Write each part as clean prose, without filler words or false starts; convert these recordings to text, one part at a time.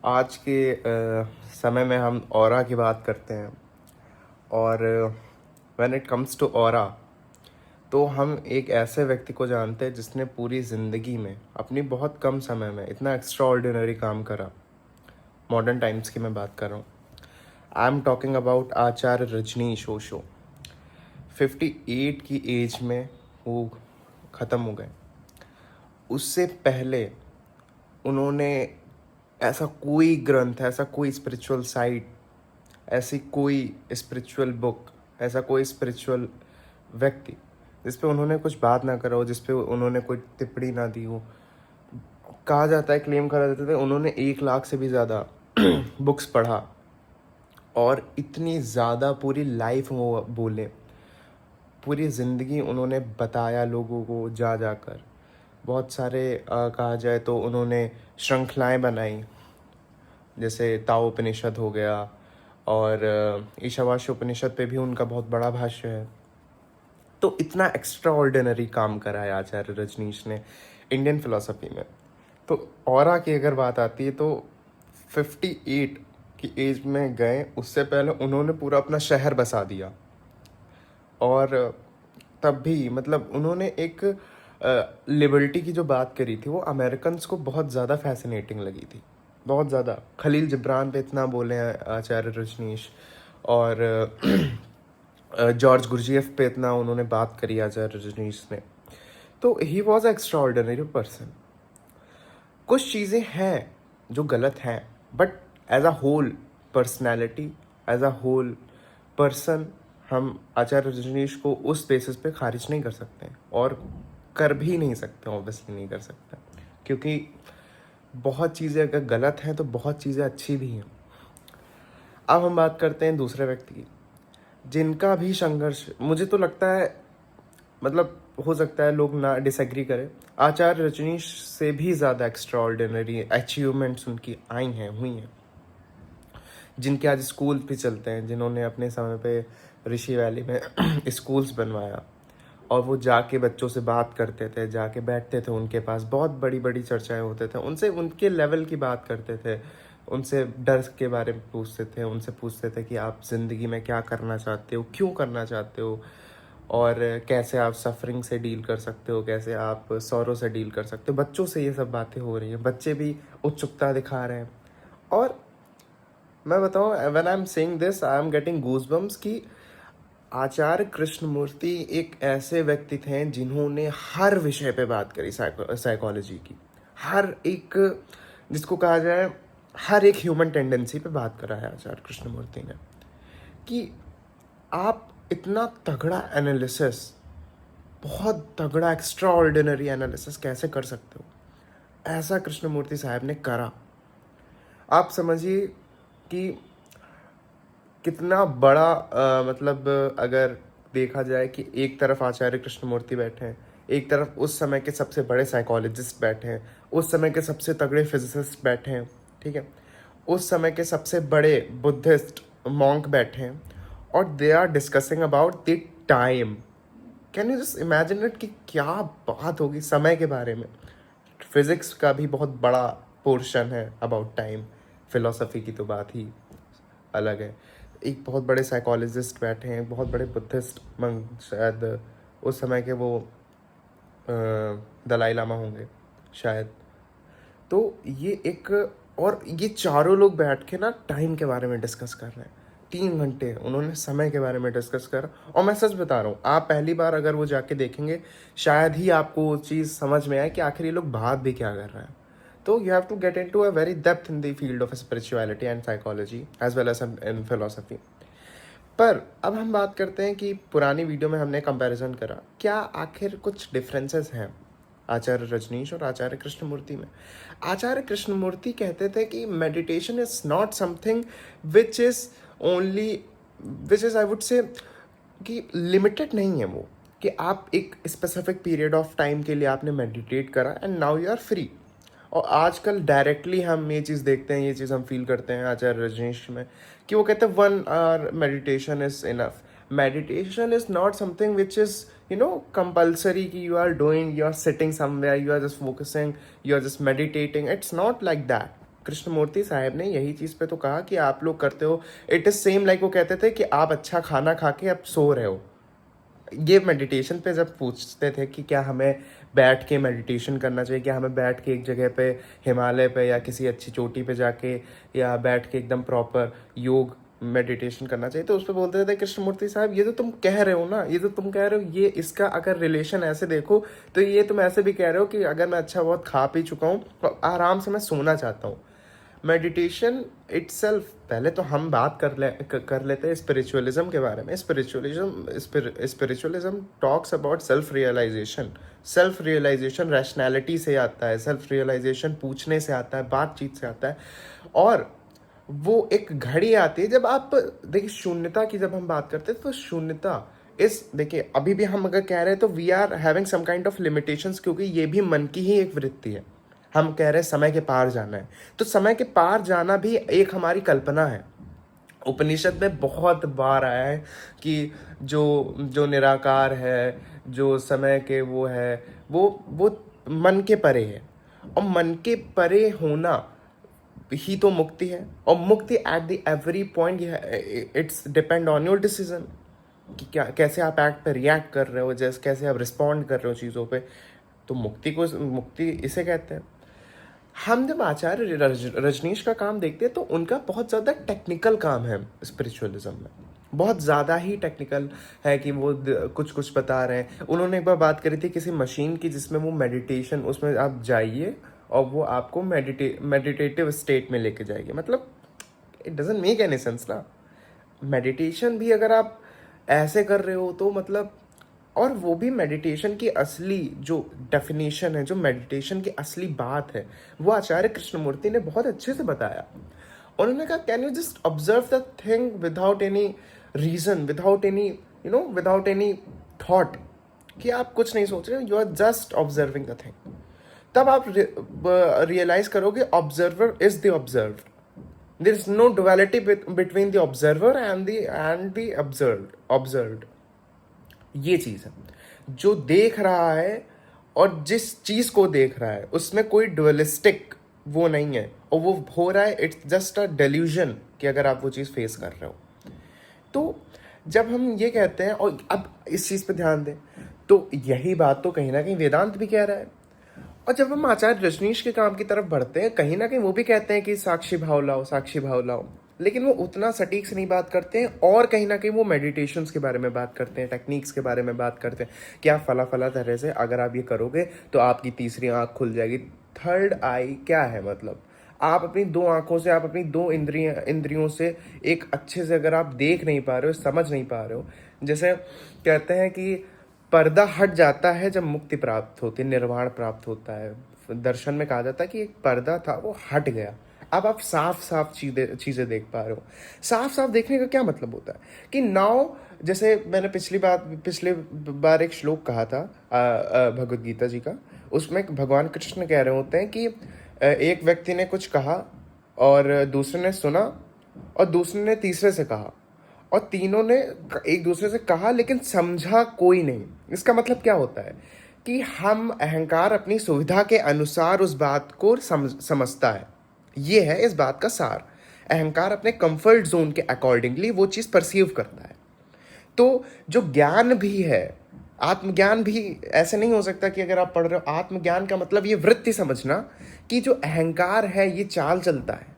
आज के समय में हम ऑरा की बात करते हैं और when it comes to aura तो हम एक ऐसे व्यक्ति को जानते हैं जिसने पूरी ज़िंदगी में अपनी बहुत कम समय में इतना एक्स्ट्रा ऑर्डिनरी काम करा। मॉडर्न टाइम्स की मैं बात कर रहा हूँ। आई एम टॉकिंग अबाउट आचार्य रजनीश ओशो। 58 की एज में वो ख़त्म हो गए। उससे पहले उन्होंने ऐसा कोई ग्रंथ, ऐसा कोई स्पिरिचुअल साइट, ऐसी कोई स्पिरिचुअल बुक, ऐसा कोई स्पिरिचुअल व्यक्ति जिस पे उन्होंने कुछ बात ना करा हो, जिस पे उन्होंने कोई टिप्पणी ना दी हो। कहा जाता है, क्लेम करा जाता है, उन्होंने 1 लाख से भी ज़्यादा बुक्स पढ़ा और इतनी ज़्यादा पूरी लाइफ वो बोले, पूरी ज़िंदगी उन्होंने बताया लोगों को जा जाकर। बहुत सारे कहा जाए तो उन्होंने श्रृंखलाएं बनाई, जैसे ताओ उपनिषद हो गया और ईशावास्य उपनिषद पे भी उनका बहुत बड़ा भाष्य है। तो इतना एक्स्ट्रा ऑर्डिनरी काम करा है आचार्य रजनीश ने इंडियन फिलोसफी में। तो ऑरा की अगर बात आती है तो 58 की एज में गए, उससे पहले उन्होंने पूरा अपना शहर बसा दिया। और तब भी मतलब उन्होंने एक लिबर्टी की जो बात करी थी वो अमेरिकन्स को बहुत ज़्यादा फैसिनेटिंग लगी थी, बहुत ज़्यादा। खलील जिब्रान पे इतना बोले हैं आचार्य रजनीश, और जॉर्ज गुरजीएफ पे इतना उन्होंने बात करी आचार्य रजनीश ने। तो he was extraordinary person. कुछ चीज़ें हैं जो गलत हैं, but as a whole personality, as a whole person, हम आचार्य रजनीश को उस बेसिस पे खारिज नहीं कर सकते और कर भी नहीं सकते, ऑब्वियसली नहीं कर सकते, क्योंकि बहुत चीज़ें अगर गलत हैं तो बहुत चीज़ें अच्छी भी हैं। अब हम बात करते हैं दूसरे व्यक्ति की, जिनका भी संघर्ष मुझे तो लगता है, मतलब हो सकता है लोग ना डिसएग्री करें, आचार्य रजनीश से भी ज़्यादा एक्स्ट्रा ऑर्डिनरी अचीवमेंट्स उनकी आई हैं, हुई हैं, जिनके आज स्कूल भी चलते हैं, जिन्होंने अपने समय पे ऋषि वैली में स्कूल्स बनवाया और वो जाके बच्चों से बात करते थे, जाके बैठते थे उनके पास, बहुत बड़ी बड़ी चर्चाएं होते थे उनसे, उनके लेवल की बात करते थे, उनसे डर के बारे में पूछते थे, उनसे पूछते थे कि आप ज़िंदगी में क्या करना चाहते हो, क्यों करना चाहते हो, और कैसे आप सफरिंग से डील कर सकते हो, कैसे आप सौरों से डील कर सकते हो। बच्चों से ये सब बातें हो रही हैं, बच्चे भी उत्सुकता दिखा रहे हैं। और मैं बताऊँ, when I am saying this I am getting goosebumps कि आचार्य कृष्णमूर्ति एक ऐसे व्यक्ति थे जिन्होंने हर विषय पे बात करी, साइकोलॉजी की, हर एक, जिसको कहा जाए हर एक ह्यूमन टेंडेंसी पे बात करा है आचार्य कृष्णमूर्ति ने, कि आप इतना तगड़ा एनालिसिस, बहुत तगड़ा एक्स्ट्रा ऑर्डिनरी एनालिसिस कैसे कर सकते हो। ऐसा कृष्णमूर्ति साहब ने करा। आप समझिए कि कितना बड़ा मतलब अगर देखा जाए कि एक तरफ आचार्य कृष्णमूर्ति बैठे हैं, एक तरफ उस समय के सबसे बड़े साइकोलॉजिस्ट बैठे हैं, उस समय के सबसे तगड़े फिजिसिस्ट बैठे हैं, ठीक है, उस समय के सबसे बड़े बुद्धिस्ट मॉन्क बैठे हैं, और they are discussing about the time. Can you just imagine it कि क्या बात होगी समय के बारे में। फिजिक्स का भी बहुत बड़ा पोर्शन है अबाउट टाइम, फिलोसफी की तो बात ही अलग है। एक बहुत बड़े साइकोलॉजिस्ट बैठे हैं, बहुत बड़े बुद्धिस्ट मंग, शायद उस समय के वो दलाई लामा होंगे शायद। तो ये एक, और ये चारों लोग बैठ के ना टाइम के बारे में डिस्कस कर रहे हैं। 3 घंटे उन्होंने समय के बारे में डिस्कस करा। और मैं सच बता रहा हूँ, आप पहली बार अगर वो जाके देखेंगे शायद ही आपको वो चीज़ समझ में आए कि आखिर ये लोग बात भी क्या कर रहे हैं। तो you have to get into a very depth in the field of spirituality and psychology as well as in philosophy. पर अब हम बात करते हैं कि पुरानी वीडियो में हमने कंपैरिजन करा, क्या आखिर कुछ डिफरेंसेस हैं आचार्य रजनीश और आचार्य कृष्णमूर्ति में। आचार्य कृष्णमूर्ति कहते थे कि meditation is not something which is only, which is I would say कि लिमिटेड नहीं है वो, कि आप एक स्पेसिफिक पीरियड ऑफ टाइम के लिए आपने मेडिटेट करा and now you are free. और आजकल डायरेक्टली हम ये चीज़ देखते हैं, ये चीज़ हम फील करते हैं आचार्य रजनीश में, कि वो कहते हैं 1 hour meditation is enough. Meditation is not something which is compulsory कि you are sitting somewhere, you are just focusing, you are just meditating. It's not like that. Krishnamurti साहब ने यही चीज़ पे तो कहा कि आप लोग करते हो, इट इज़ सेम लाइक वो कहते थे कि आप अच्छा खाना खा के अब सो रहे हो। ये मेडिटेशन पे जब पूछते थे कि क्या हमें बैठ के मेडिटेशन करना चाहिए, क्या हमें बैठ के एक जगह पे हिमालय पे या किसी अच्छी चोटी पे जाके या बैठ के एकदम प्रॉपर योग मेडिटेशन करना चाहिए, तो उस पर बोलते थे कृष्णमूर्ति साहब ये तो तुम कह रहे हो ना, ये तो तुम कह रहे हो, ये इसका अगर रिलेशन ऐसे देखो तो ये तुम ऐसे भी कह रहे हो कि अगर मैं अच्छा बहुत खा पी चुका हूँ तो आराम से मैं सोना चाहता हूँ। मेडिटेशन इटसेल्फ, पहले तो हम बात कर लेते हैं स्पिरिचुअलिज्म के बारे में। Spiritualism talks about self realization. Self realization rationality से आता है, सेल्फ रियलाइजेशन पूछने से आता है, बातचीत से आता है। और वो एक घड़ी आती है जब आप देखिए शून्यता की जब हम बात करते हैं तो शून्यता इस देखिए अभी भी हम अगर कह रहे हैं तो we are having some kind of limitations, क्योंकि ये भी मन की ही एक वृत्ति है। हम कह रहे हैं समय के पार जाना है, तो समय के पार जाना भी एक हमारी कल्पना है। उपनिषद में बहुत बार आया है कि जो जो निराकार है, जो समय के वो है, वो मन के परे है। और मन के परे होना ही तो मुक्ति है। और मुक्ति at the every point it's depend on your decision कि क्या कैसे आप एक्ट पे रिएक्ट कर रहे हो, जैसे कैसे आप रिस्पॉन्ड कर रहे हो चीज़ों पे। तो मुक्ति इसे कहते हैं। हम जब आचार्य रजनीश का काम देखते हैं तो उनका बहुत ज़्यादा टेक्निकल काम है स्पिरिचुअलिज्म में, बहुत ज़्यादा ही टेक्निकल है कि वो कुछ कुछ बता रहे हैं। उन्होंने एक बार बात करी थी किसी मशीन की जिसमें वो मेडिटेशन, उसमें आप जाइए और वो आपको मेडिटेटिव स्टेट में लेके जाएगी। मतलब it doesn't make any sense ना। मेडिटेशन भी अगर आप ऐसे कर रहे हो तो मतलब, और वो भी मेडिटेशन की असली जो डेफिनेशन है, जो मेडिटेशन की असली बात है, वो आचार्य कृष्णमूर्ति ने बहुत अच्छे से बताया। उन्होंने कहा can you just observe the thing without any reason, without any without any thought, कि आप कुछ नहीं सोच रहे, you are just observing the thing. तब आप रियलाइज करोगे observer is the observed. There is no duality between the observer and the observed. ये चीज़ है, जो देख रहा है और जिस चीज़ को देख रहा है उसमें कोई डुअलिस्टिक वो नहीं है, और वो हो रहा है इट्स जस्ट अ डेल्यूजन कि अगर आप वो चीज़ फेस कर रहे हो। तो जब हम ये कहते हैं, और अब इस चीज़ पे ध्यान दें, तो यही बात तो कहीं ना कहीं वेदांत भी कह रहा है। और जब हम आचार्य रजनीश के काम की तरफ बढ़ते हैं, कहीं ना कहीं वो भी कहते हैं कि साक्षी भाव लाओ, साक्षी भाव लाओ, लेकिन वो उतना सटीक से नहीं बात करते हैं। और कहीं ना कहीं वो मेडिटेशंस के बारे में बात करते हैं, टेक्निक्स के बारे में बात करते हैं कि आप फला फला तरह से अगर आप ये करोगे तो आपकी तीसरी आंख खुल जाएगी। थर्ड आई क्या है? मतलब आप अपनी दो आंखों से, आप अपनी दो इंद्रियों से एक अच्छे से अगर आप देख नहीं पा रहे हो, समझ नहीं पा रहे हो, जैसे कहते हैं कि पर्दा हट जाता है जब मुक्ति प्राप्त होती है, निर्वाण प्राप्त होता है। दर्शन में कहा जाता है कि एक पर्दा था वो हट गया, अब आप साफ साफ चीज़ें देख पा रहे हो। साफ साफ देखने का क्या मतलब होता है कि नाउ, जैसे मैंने पिछले बार एक श्लोक कहा था भगवद गीता जी का, उसमें भगवान कृष्ण कह रहे होते हैं कि एक व्यक्ति ने कुछ कहा और दूसरे ने सुना और दूसरे ने तीसरे से कहा, और तीनों ने एक दूसरे से कहा लेकिन समझा कोई नहीं। इसका मतलब क्या होता है कि हम अहंकार अपनी सुविधा के अनुसार उस बात को समझता है। ये है इस बात का सार। अहंकार अपने कंफर्ट जोन के अकॉर्डिंगली वो चीज़ परसीव करता है। तो जो ज्ञान भी है, आत्मज्ञान भी ऐसे नहीं हो सकता कि अगर आप पढ़ रहे हो, आत्मज्ञान का मतलब ये वृत्ति समझना कि जो अहंकार है ये चाल चलता है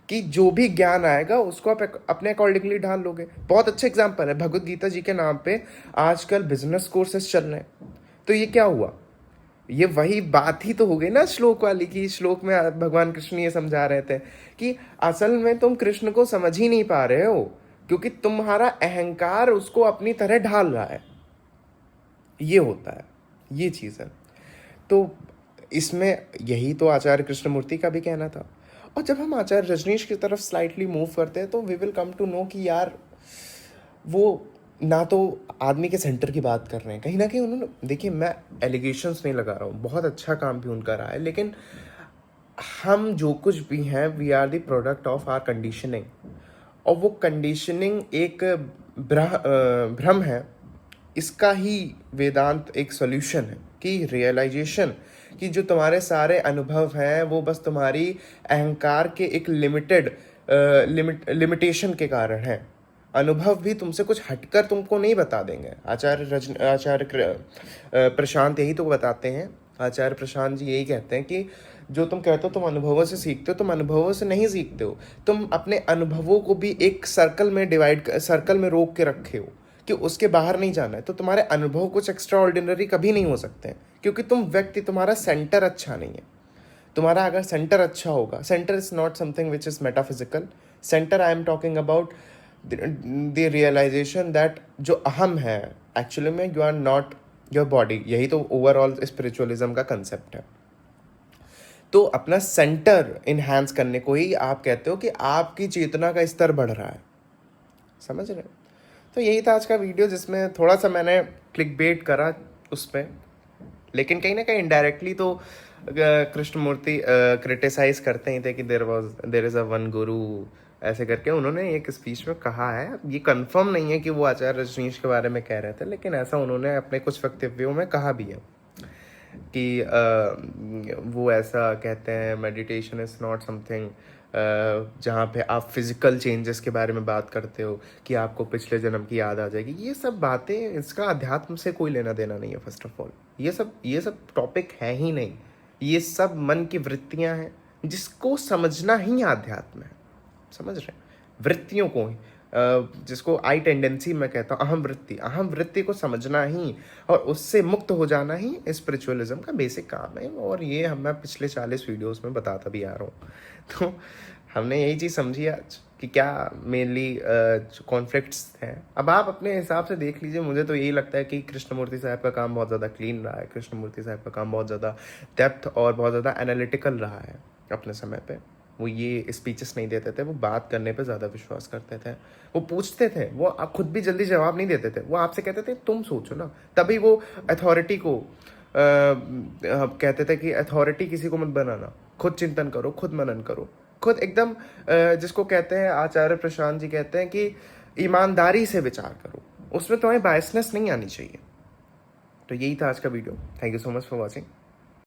कि जो भी ज्ञान आएगा उसको आप अपने अकॉर्डिंगली ढाल लोगे। बहुत अच्छा एग्जांपल है, भगवद गीता जी के नाम पे आजकल बिजनेस कोर्सेस चल रहे हैं। तो ये क्या हुआ? ये वही बात ही तो हो गई ना श्लोक वाली की। श्लोक में भगवान कृष्ण ये समझा रहे थे कि असल में तुम कृष्ण को समझ ही नहीं पा रहे हो क्योंकि तुम्हारा अहंकार उसको अपनी तरह ढाल रहा है। ये होता है, ये चीज़ है। तो इसमें यही तो आचार्य कृष्णमूर्ति का भी कहना था। और जब हम आचार्य रजनीश की तरफ स्लाइटली मूव करते हैं तो we will come to know कि यार वो ना तो आदमी के सेंटर की बात कर रहे हैं, कहीं ना कहीं उन्होंने, देखिए मैं एलिगेशंस नहीं लगा रहा हूँ, बहुत अच्छा काम भी उनका रहा है, लेकिन हम जो कुछ भी हैं we are the product of our conditioning. और वो कंडीशनिंग एक भ्रम है, इसका ही वेदांत एक सॉल्यूशन है कि रियलाइजेशन कि जो तुम्हारे सारे अनुभव हैं वो बस तुम्हारी अहंकार के एक लिमिटेशन के कारण है। अनुभव भी तुमसे कुछ हटकर तुमको नहीं बता देंगे। प्रशांत यही तो बताते हैं। आचार्य प्रशांत जी यही कहते हैं कि जो तुम कहते हो तुम अनुभवों से सीखते हो, तुम अनुभवों से नहीं सीखते हो। तुम अपने अनुभवों को भी एक सर्कल में रोक के रखे हो कि उसके बाहर नहीं जाना है। तो तुम्हारे अनुभव कुछ एक्स्ट्रा ऑर्डिनरी कभी नहीं हो सकते हैं, क्योंकि तुम्हारा सेंटर अच्छा नहीं है। तुम्हारा अगर सेंटर अच्छा होगा, centre is not something which is metaphysical. Centre I am talking about the realization that जो अहम है एक्चुअली में you are not your body. यही तो ओवरऑल स्पिरिचुअलिज्म का कंसेप्ट है। तो अपना सेंटर इन्हांस करने को ही आप कहते हो कि आपकी चेतना का स्तर बढ़ रहा है। समझ रहे हो? तो यही था आज का वीडियो, जिसमें थोड़ा सा मैंने क्लिक बेट करा उस पर, लेकिन कहीं ना कहीं इनडायरेक्टली तो कृष्णमूर्ति क्रिटिसाइज करते ही थे कि देर इज़ अ वन गुरु ऐसे करके उन्होंने एक स्पीच में कहा है। ये कंफर्म नहीं है कि वो आचार्य रजनीश के बारे में कह रहे थे, लेकिन ऐसा उन्होंने अपने कुछ वक्तव्यों में कहा भी है कि वो ऐसा कहते हैं मेडिटेशन इज़ नॉट समथिंग जहाँ पे आप फिजिकल चेंजेस के बारे में बात करते हो कि आपको पिछले जन्म की याद आ जाएगी। ये सब बातें, इसका अध्यात्म से कोई लेना देना नहीं है। फर्स्ट ऑफ ऑल ये सब टॉपिक है ही नहीं। ये सब मन की वृत्तियां हैं, जिसको समझना ही अध्यात्म है। समझ रहे हैं? वृत्तियों को ही जिसको आई टेंडेंसी मैं कहता हूँ, अहम वृत्ति को समझना ही और उससे मुक्त हो जाना ही स्पिरिचुअलिज्म का बेसिक काम है। और ये मैं पिछले 40 वीडियोस में बताता भी आ रहा हूँ। तो हमने यही चीज़ समझी आज कि क्या मेनली कॉन्फ्लिक्ट्स हैं। अब आप अपने हिसाब से देख लीजिए। मुझे तो यही लगता है कि कृष्णमूर्ति साहब का काम बहुत ज़्यादा क्लीन रहा है। कृष्णमूर्ति साहब का काम बहुत ज़्यादा डेप्थ और बहुत ज़्यादा एनालिटिकल रहा है अपने समय पे। वो ये स्पीचेस नहीं देते थे, वो बात करने पे ज़्यादा विश्वास करते थे। वो पूछते थे, वो आप खुद भी जल्दी जवाब नहीं देते थे। वो आपसे कहते थे तुम सोचो ना। तभी वो अथॉरिटी को कहते थे कि अथॉरिटी किसी को मत बनाना, खुद चिंतन करो, खुद मनन करो, खुद एकदम जिसको कहते हैं आचार्य प्रशांत जी कहते हैं कि ईमानदारी से विचार करो, उसमें तुम्हें बायसनेस नहीं आनी चाहिए। तो यही था आज का video. Thank you so much for watching.